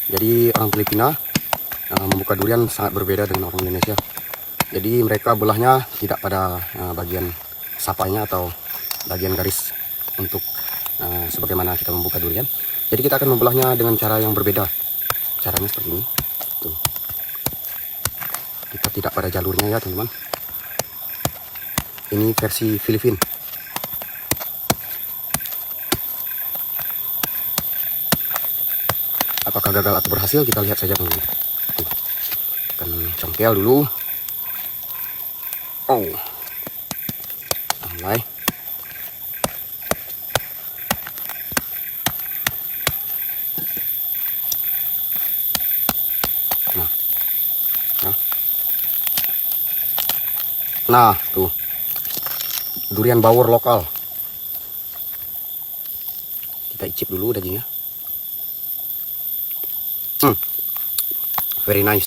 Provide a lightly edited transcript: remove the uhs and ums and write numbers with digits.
Jadi orang Filipina membuka durian sangat berbeda dengan orang Indonesia. Jadi mereka belahnya tidak pada bagian sapanya atau bagian garis untuk sebagaimana kita membuka durian. Jadi kita akan membelahnya dengan cara yang berbeda. Caranya seperti ini. Tuh. Kita tidak pada jalurnya ya teman-teman. Ini versi Filipina. Apakah gagal atau berhasil, kita lihat saja teman-teman. Akan congkel dulu. Oh, mulai. Nah, tuh durian bawor lokal. Kita icip dulu dagingnya. Very nice.